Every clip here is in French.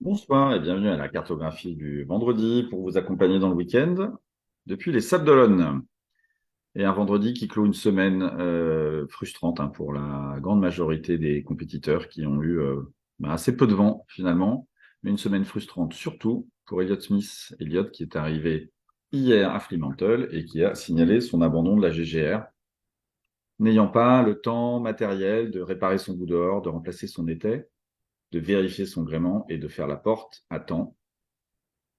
Bonsoir et bienvenue à la cartographie du vendredi pour vous accompagner dans le week-end depuis les Sables d'Olonne. Et un vendredi qui clôt une semaine frustrante pour la grande majorité des compétiteurs qui ont eu assez peu de vent finalement, mais une semaine frustrante surtout pour Elliott Smith. Elliott qui est arrivé hier à Fremantle et qui a signalé son abandon de la GGR, n'ayant pas le temps matériel de réparer son bout dehors, de remplacer son étai, de vérifier son gréement et de faire la porte à temps.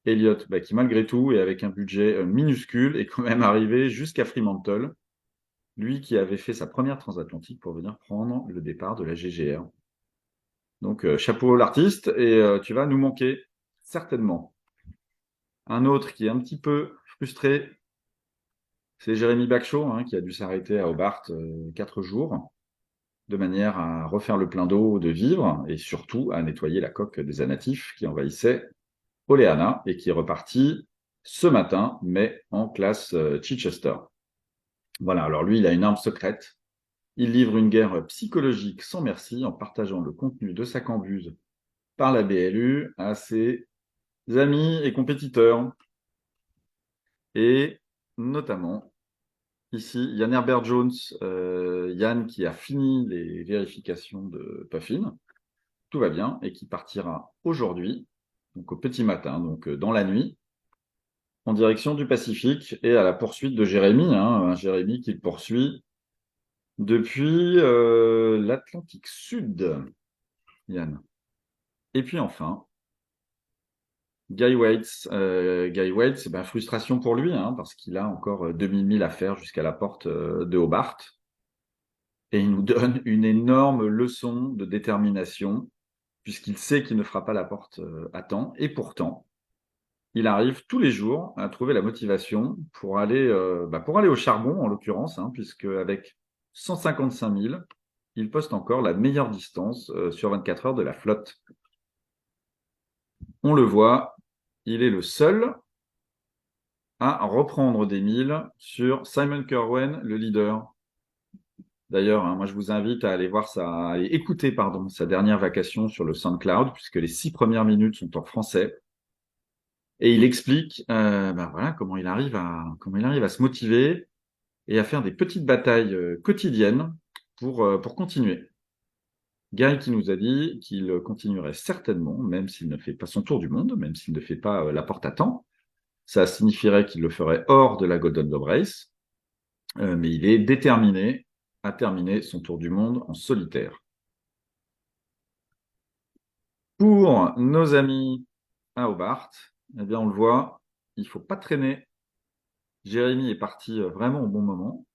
Elliott, qui malgré tout, et avec un budget minuscule, est quand même arrivé jusqu'à Fremantle, lui qui avait fait sa première transatlantique pour venir prendre le départ de la GGR. Donc, chapeau l'artiste, et tu vas nous manquer, certainement. Un autre qui est un petit peu frustré, c'est Jérémy Bacchot, qui a dû s'arrêter à Hobart 4 jours, de manière à refaire le plein d'eau de vivres, et surtout à nettoyer la coque des anatifs qui envahissait Oleana, et qui est reparti ce matin, mais en classe Chichester. Voilà, alors lui, il a une arme secrète. Il livre une guerre psychologique sans merci en partageant le contenu de sa cambuse par la BLU à ses amis et compétiteurs. Et notamment, ici, Yann Herbert Jones, Yann qui a fini les vérifications de Puffin, tout va bien, et qui partira aujourd'hui, donc au petit matin, donc dans la nuit, en direction du Pacifique et à la poursuite de Jérémy, un Jérémy qu'il poursuit depuis l'Atlantique Sud, Yann. Et puis enfin, Guy Waits. Guy Waits, frustration pour lui, parce qu'il a encore 2000 milles à faire jusqu'à la porte de Hobart. Et il nous donne une énorme leçon de détermination, puisqu'il sait qu'il ne fera pas la porte à temps. Et pourtant, il arrive tous les jours à trouver la motivation pour aller au charbon, en l'occurrence, puisque avec 155 000, il poste encore la meilleure distance sur 24 heures de la flotte. On le voit, il est le seul à reprendre des milles sur Simon Kerwin, le leader. D'ailleurs, moi je vous invite à aller à aller écouter sa dernière vacation sur le SoundCloud, puisque les 6 premières minutes sont en français. Et il explique voilà, comment il arrive à se motiver et à faire des petites batailles quotidiennes pour continuer. Guy qui nous a dit qu'il continuerait certainement, même s'il ne fait pas son tour du monde, même s'il ne fait pas la porte à temps. Ça signifierait qu'il le ferait hors de la Golden Globe Race, mais il est déterminé à terminer son tour du monde en solitaire. Pour nos amis à Hobart, eh bien on le voit, il ne faut pas traîner. Jérémy est parti vraiment au bon moment.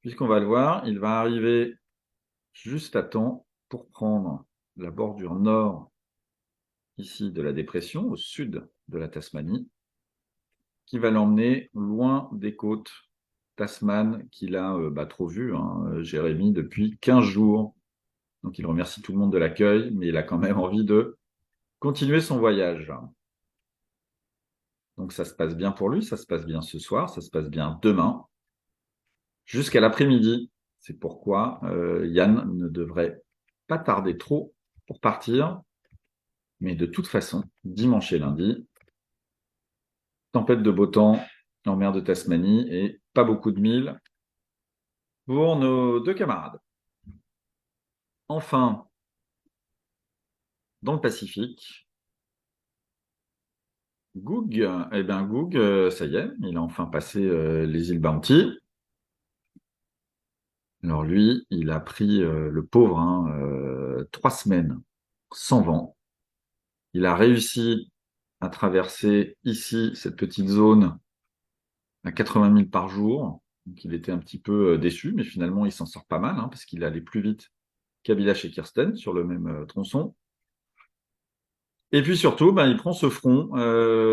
Puisqu'on va le voir, il va arriver juste à temps pour prendre la bordure nord ici de la dépression, au sud de la Tasmanie, qui va l'emmener loin des côtes Tasman qu'il a trop vu, Jérémy, depuis 15 jours. Donc il remercie tout le monde de l'accueil, mais il a quand même envie de continuer son voyage. Donc ça se passe bien pour lui, ça se passe bien ce soir, ça se passe bien demain, jusqu'à l'après-midi. C'est pourquoi Yann ne devrait pas tarder trop pour partir. Mais de toute façon, dimanche et lundi, tempête de beau temps en mer de Tasmanie et pas beaucoup de milles pour nos deux camarades. Enfin, dans le Pacifique, Goog, Goog, ça y est, il a enfin passé les îles Bounty. Alors lui, il a pris le pauvre 3 semaines sans vent. Il a réussi à traverser ici cette petite zone à 80 000 par jour. Donc il était un petit peu déçu, mais finalement il s'en sort pas mal, parce qu'il allait plus vite qu'Abilash et Kirsten sur le même tronçon. Et puis surtout, il prend ce front.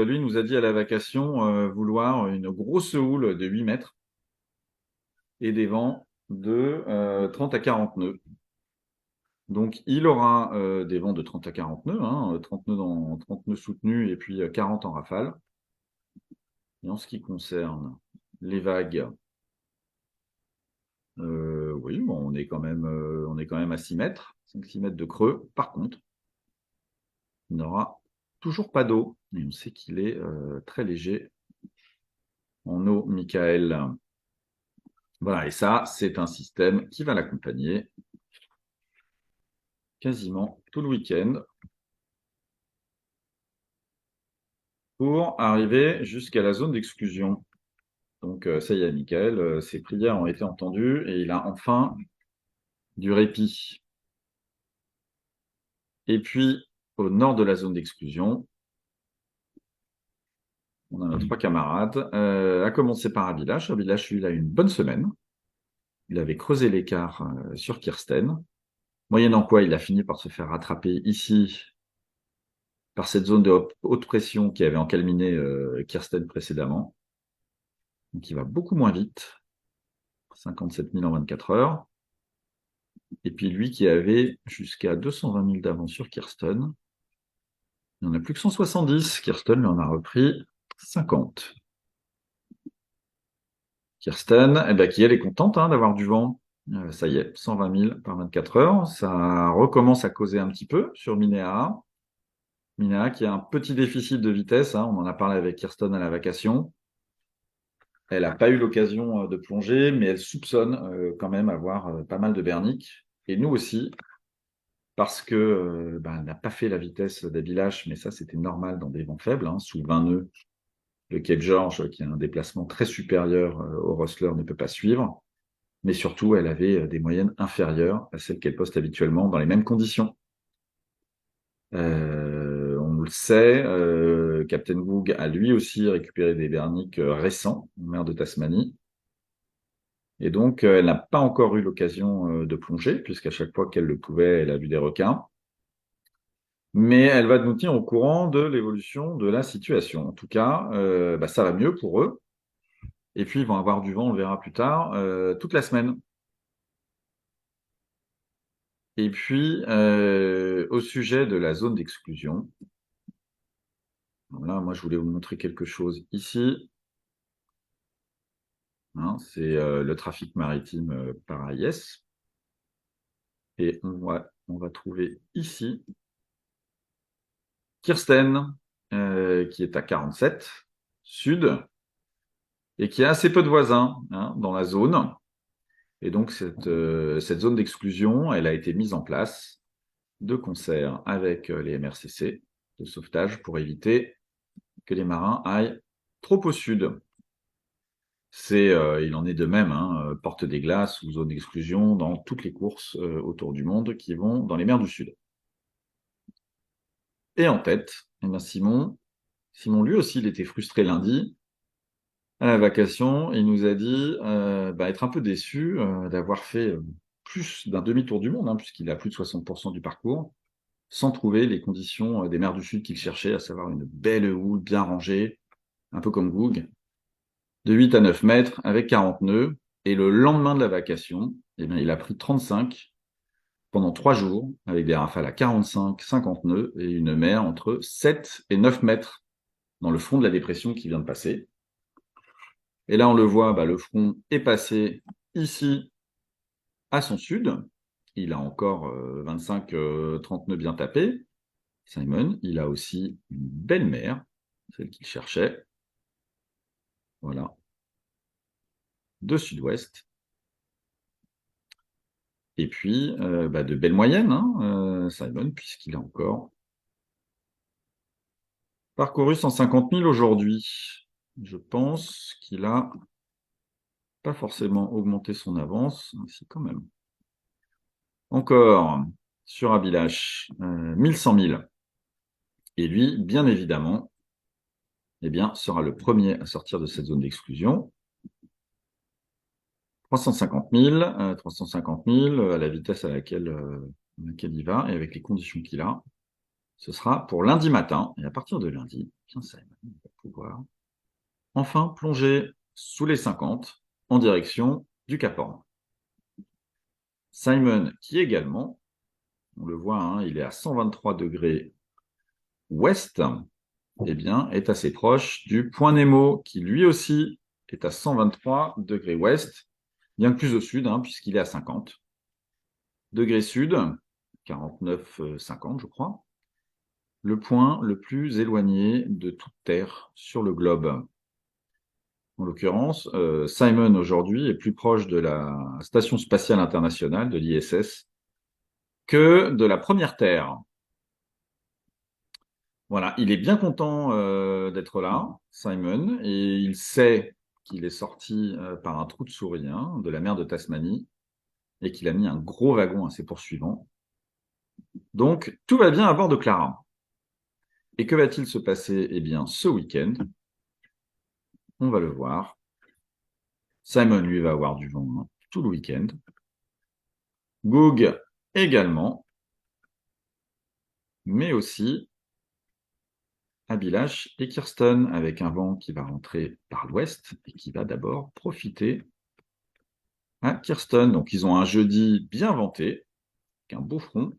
Lui nous a dit à la vacation vouloir une grosse houle de 8 mètres et des vents de 30 à 40 nœuds. Donc il aura des vents de 30 à 40 nœuds, 30 nœuds soutenus et puis 40 en rafale. Et en ce qui concerne les vagues, oui, bon, on est quand même à 6 mètres, 5-6 mètres de creux. Par contre, il n'aura toujours pas d'eau. Et on sait qu'il est très léger en eau, Michael. Voilà, et ça, c'est un système qui va l'accompagner quasiment tout le week-end pour arriver jusqu'à la zone d'exclusion. Donc, ça y est, Michael, ses prières ont été entendues et il a enfin du répit. Et puis, au nord de la zone d'exclusion, on a nos trois camarades, à commencer par Abilash. Abilash, lui, il a eu une bonne semaine. Il avait creusé l'écart sur Kirsten. Moyennant quoi, il a fini par se faire rattraper ici par cette zone de haute pression qui avait encalminé Kirsten précédemment. Donc, il va beaucoup moins vite. 57 000 en 24 heures. Et puis lui qui avait jusqu'à 220 000 d'avance sur Kirsten, il n'en a plus que 170. Kirsten lui en a repris 50. Kirsten, eh ben, qui elle est contente d'avoir du vent. Ça y est, 120 000 par 24 heures. Ça recommence à causer un petit peu sur Minea. Minea qui a un petit déficit de vitesse. On en a parlé avec Kirsten à la vacation. Elle n'a pas eu l'occasion de plonger, mais elle soupçonne quand même avoir pas mal de berniques. Et nous aussi, parce que elle n'a pas fait la vitesse d'Abilash, mais ça c'était normal dans des vents faibles, sous 20 nœuds. Le Cape George, qui a un déplacement très supérieur au Rustler, ne peut pas suivre. Mais surtout, elle avait des moyennes inférieures à celles qu'elle poste habituellement dans les mêmes conditions. On le sait, Captain Goog a lui aussi récupéré des berniques récents en mer de Tasmanie. Et donc, elle n'a pas encore eu l'occasion de plonger, puisqu'à chaque fois qu'elle le pouvait, elle a vu des requins. Mais elle va nous tenir au courant de l'évolution de la situation. En tout cas, ça va mieux pour eux. Et puis, ils vont avoir du vent, on le verra plus tard, toute la semaine. Et puis, au sujet de la zone d'exclusion, là, moi, je voulais vous montrer quelque chose ici. C'est le trafic maritime par AIS. Et on va trouver ici Kirsten, qui est à 47 sud et qui a assez peu de voisins dans la zone. Et donc, cette zone d'exclusion, elle a été mise en place de concert avec les MRCC de sauvetage pour éviter que les marins aillent trop au sud. Il en est de même, porte des glaces ou zone d'exclusion dans toutes les courses autour du monde qui vont dans les mers du Sud. Et en tête, Simon, lui aussi, il était frustré lundi. À la vacation, il nous a dit être un peu déçu d'avoir fait plus d'un demi-tour du monde, puisqu'il a plus de 60% du parcours, sans trouver les conditions des mers du Sud qu'il cherchait, à savoir une belle houle bien rangée, un peu comme Goog, de 8 à 9 mètres avec 40 nœuds. Et le lendemain de la vacation, il a pris 35 pendant 3 jours, avec des rafales à 45, 50 nœuds et une mer entre 7 et 9 mètres dans le front de la dépression qui vient de passer. Et là, on le voit, le front est passé ici à son sud. Il a encore 25-30 nœuds bien tapés. Simon, il a aussi une belle mer, celle qu'il cherchait. Voilà. De sud-ouest. Et puis, de belles moyennes, Simon, puisqu'il a encore parcouru 150 000 aujourd'hui. Je pense qu'il a pas forcément augmenté son avance, si quand même. Encore sur Abilash, 1100 000. Et lui, bien évidemment, sera le premier à sortir de cette zone d'exclusion. 350 000 à la vitesse à laquelle il va et avec les conditions qu'il a. Ce sera pour lundi matin. Et à partir de lundi, Simon va pouvoir enfin plonger sous les 50 en direction du Cap Horn. Simon, qui également, on le voit, il est à 123 degrés ouest, est assez proche du point Nemo, qui lui aussi est à 123 degrés ouest, bien que plus au sud, puisqu'il est à 50 degrés sud, 49-50, je crois. le point le plus éloigné de toute Terre sur le globe. En l'occurrence, Simon aujourd'hui est plus proche de la Station spatiale internationale, de l'ISS, que de la première Terre. Voilà, il est bien content d'être là, Simon, et il sait qu'il est sorti par un trou de souris de la mer de Tasmanie et qu'il a mis un gros wagon à ses poursuivants. Donc, tout va bien à bord de Clara. Et que va-t-il se passer? Eh bien, ce week-end, on va le voir. Simon, lui, va avoir du vent tout le week-end. Goog également, mais aussi Abilash et Kirsten, avec un vent qui va rentrer par l'ouest et qui va d'abord profiter à Kirsten. Donc, ils ont un jeudi bien venté, avec un beau front,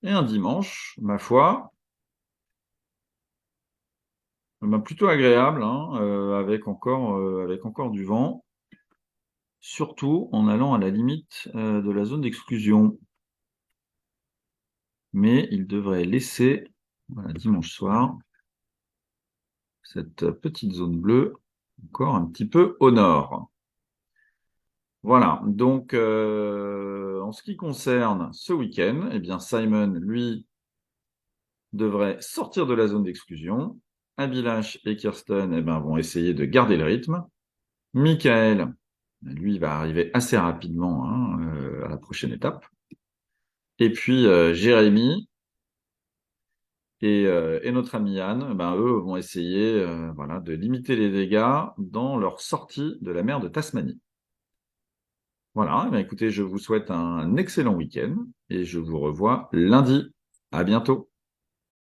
et un dimanche, ma foi, plutôt agréable, avec encore du vent, surtout en allant à la limite de la zone d'exclusion. Mais il devrait laisser, voilà, dimanche soir, cette petite zone bleue encore un petit peu au nord. Voilà, donc en ce qui concerne ce week-end, eh bien Simon, lui, devrait sortir de la zone d'exclusion. Abilash et Kirsten eh ben, vont essayer de garder le rythme. Michael, lui, va arriver assez rapidement à la prochaine étape. Et puis Jérémy et notre ami Yann, ben, eux vont essayer voilà, de limiter les dégâts dans leur sortie de la mer de Tasmanie. Voilà, eh bien, écoutez, je vous souhaite un excellent week-end et je vous revois lundi. À bientôt.